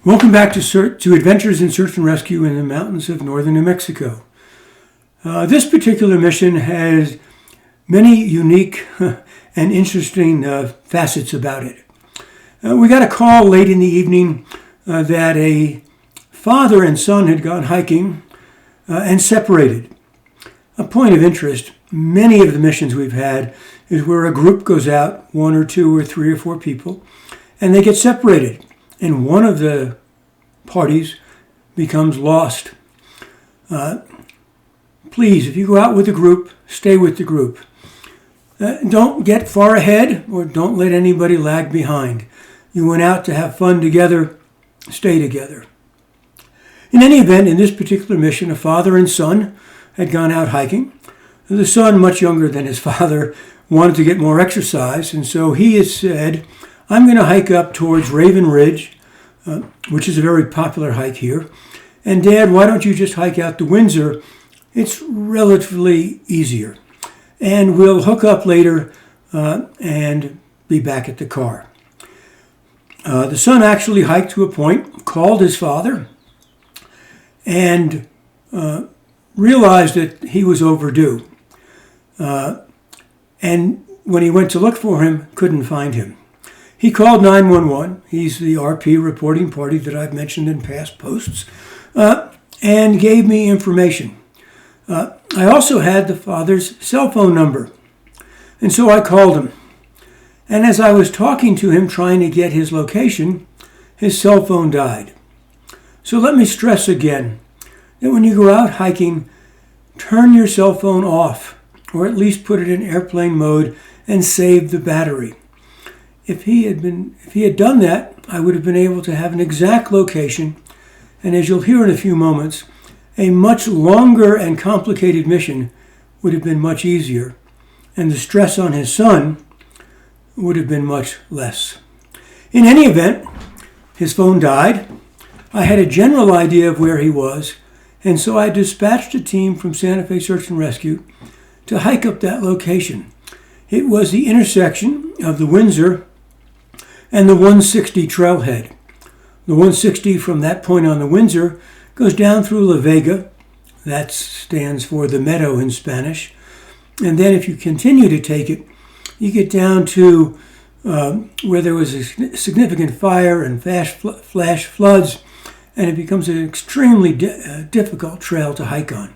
Welcome back to Adventures in Search and Rescue in the mountains of northern New Mexico. This particular mission has many unique and interesting facets about it. We got a call late in the evening that a father and son had gone hiking and separated. A point of interest, many of the missions we've had is where a group goes out, one or two or three or four people, and they get separated. And one of the parties becomes lost. Please, if you go out with a group, stay with the group. Don't get far ahead or don't let anybody lag behind. You went out to have fun together, stay together. In any event, in this particular mission, a father and son had gone out hiking. The son, much younger than his father, wanted to get more exercise, and so he has said, I'm going to hike up towards Raven Ridge, which is a very popular hike here. And Dad, why don't you just hike out to Windsor? It's relatively easier. And we'll hook up later and be back at the car. The son actually hiked to a point, called his father, and realized that he was overdue. And when he went to look for him, couldn't find him. He called 911. He's the RP reporting party that I've mentioned in past posts, and gave me information. I also had the father's cell phone number, and so I called him. And as I was talking to him, trying to get his location, his cell phone died. So let me stress again that when you go out hiking, turn your cell phone off, or at least put it in airplane mode and save the battery. If he had done that, I would have been able to have an exact location, and as you'll hear in a few moments, a much longer and complicated mission would have been much easier, and the stress on his son would have been much less. In any event, his phone died. I had a general idea of where he was, and so I dispatched a team from Santa Fe Search and Rescue to hike up that location. It was the intersection of the Windsor and the 160 trailhead. The 160 from that point on the Windsor goes down through La Vega. That stands for the meadow in Spanish. And then if you continue to take it, you get down to where there was a significant fire and flash floods, and it becomes an extremely difficult trail to hike on.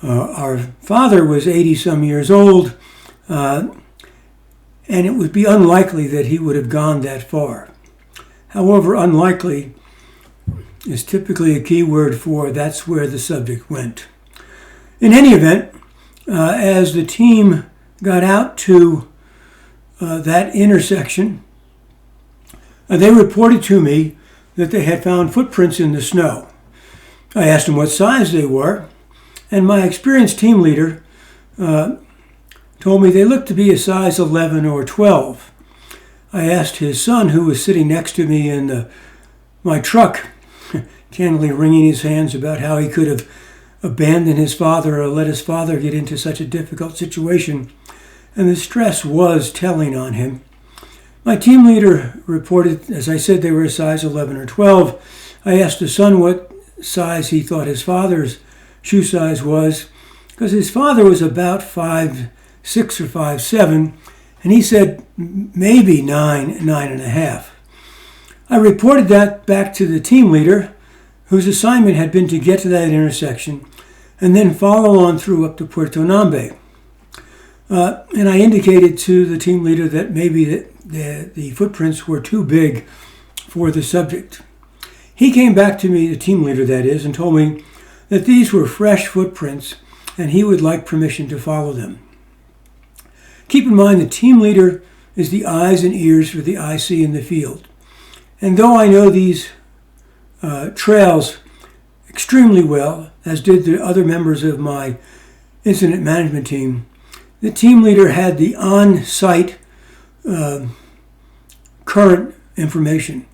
Our father was 80-some years old, and it would be unlikely that he would have gone that far. However, unlikely is typically a key word for that's where the subject went. In any event, as the team got out to that intersection, they reported to me that they had found footprints in the snow. I asked them what size they were, and my experienced team leader told me they looked to be a size 11 or 12. I asked his son, who was sitting next to me in my truck, candidly wringing his hands about how he could have abandoned his father or let his father get into such a difficult situation, and the stress was telling on him. My team leader reported, as I said, they were a size 11 or 12. I asked the son what size he thought his father's shoe size was, because his father was about 5'6" or 5'7", and he said maybe 9.5. I reported that back to the team leader, whose assignment had been to get to that intersection and then follow on through up to Puerto Nambe. And I indicated to the team leader that maybe the footprints were too big for the subject. He came back to me, the team leader that is, and told me that these were fresh footprints and he would like permission to follow them. Keep in mind the team leader is the eyes and ears for the IC in the field. And though I know these trails extremely well, as did the other members of my incident management team, the team leader had the on-site current information.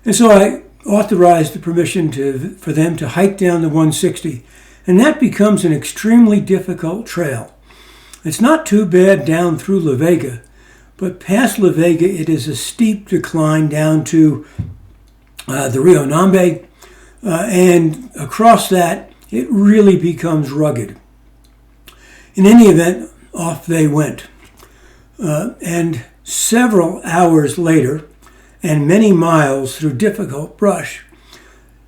And so I authorized the permission for them to hike down the 160. And that becomes an extremely difficult trail. It's not too bad down through La Vega, but past La Vega it is a steep decline down to the Rio Nambe, and across that, it really becomes rugged. In any event, off they went. And several hours later, and many miles through difficult brush,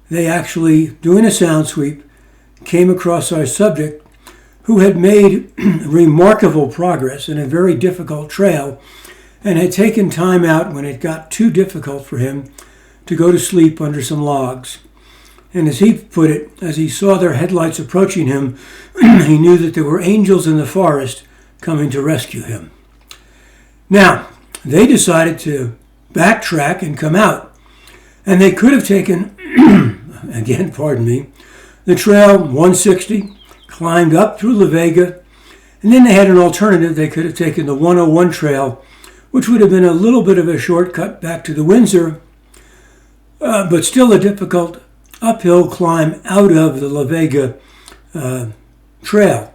they actually, doing a sound sweep, came across our subject, who had made remarkable progress in a very difficult trail and had taken time out when it got too difficult for him to go to sleep under some logs. And as he put it, as he saw their headlights approaching him, he knew that there were angels in the forest coming to rescue him. Now, they decided to backtrack and come out. And they could have taken, again, pardon me, the trail 160, climbed up through La Vega, and then they had an alternative. They could have taken the 101 trail, which would have been a little bit of a shortcut back to the Windsor, but still a difficult uphill climb out of the La Vega trail.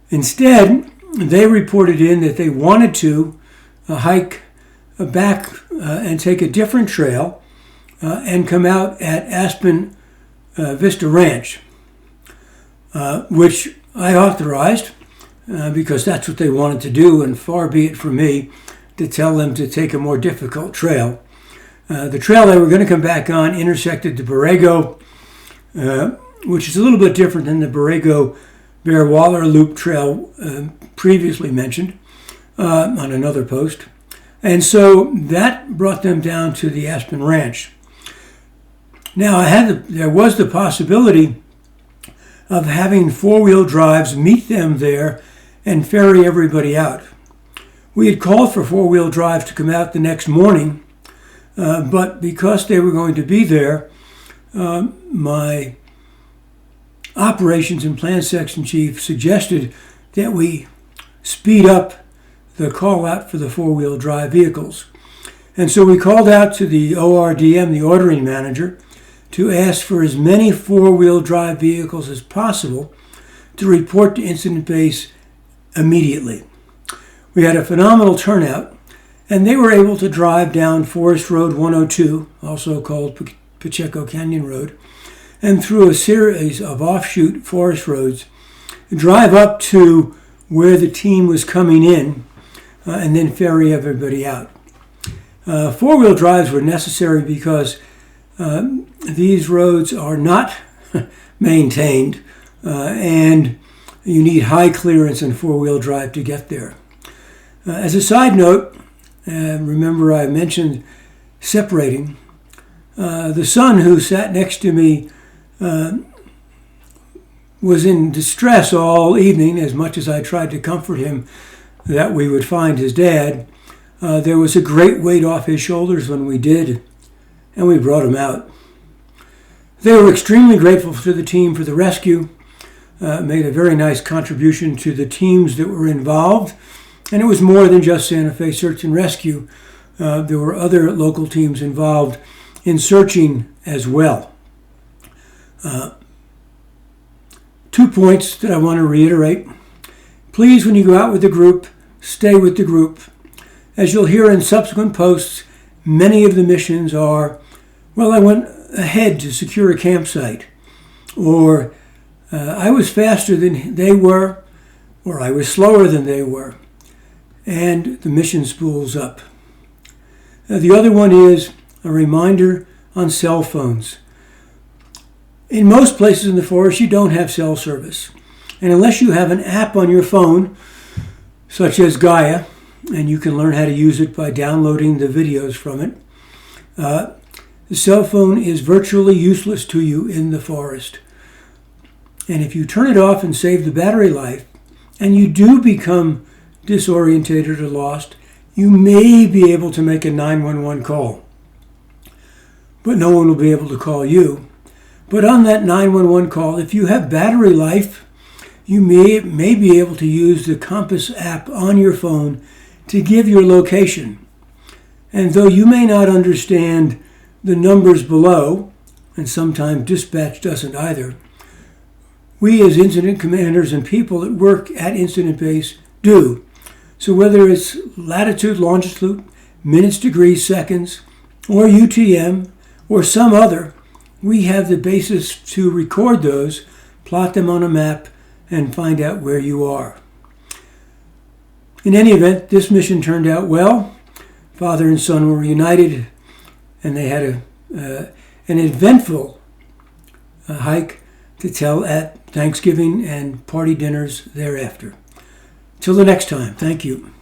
Instead, they reported in that they wanted to hike back and take a different trail and come out at Aspen Vista Ranch, which I authorized because that's what they wanted to do, and far be it from me to tell them to take a more difficult trail. The trail they were going to come back on intersected the Borrego, which is a little bit different than the Borrego-Bear Waller Loop trail previously mentioned on another post. And so that brought them down to the Aspen Ranch. Now, there was the possibility of having four-wheel drives meet them there and ferry everybody out. We had called for four-wheel drives to come out the next morning, but because they were going to be there, my operations and plan section chief suggested that we speed up the call out for the four-wheel drive vehicles. And so we called out to the ORDM, the ordering manager, to ask for as many four-wheel drive vehicles as possible to report to Incident Base immediately. We had a phenomenal turnout, and they were able to drive down Forest Road 102, also called Pacheco Canyon Road, and through a series of offshoot forest roads, drive up to where the team was coming in, and then ferry everybody out. Four-wheel drives were necessary because these roads are not maintained, and you need high clearance and four-wheel drive to get there. As a side note, remember I mentioned separating. The son who sat next to me was in distress all evening, as much as I tried to comfort him that we would find his dad. There was a great weight off his shoulders when we did, and we brought him out. They were extremely grateful to the team for the rescue, made a very nice contribution to the teams that were involved, and it was more than just Santa Fe Search and Rescue. There were other local teams involved in searching as well. 2 points that I want to reiterate. Please, when you go out with the group, stay with the group. As you'll hear in subsequent posts, many of the missions are, well, I went ahead to secure a campsite, or I was faster than they were, or I was slower than they were, and the mission spools up. The other one is a reminder on cell phones. In most places in the forest, you don't have cell service. And unless you have an app on your phone, such as Gaia, and you can learn how to use it by downloading the videos from it, the cell phone is virtually useless to you in the forest. And if you turn it off and save the battery life, and you do become disorientated or lost, you may be able to make a 911 call. But no one will be able to call you. But on that 911 call, if you have battery life, you may be able to use the Compass app on your phone to give your location. And though you may not understand the numbers below, and sometimes dispatch doesn't either, we as incident commanders and people that work at Incident Base do. So whether it's latitude, longitude, minutes, degrees, seconds, or UTM, or some other, we have the basis to record those, plot them on a map, and find out where you are. In any event, this mission turned out well. Father and son were united, and they had an eventful hike to tell at Thanksgiving and party dinners thereafter. Till the next time, thank you.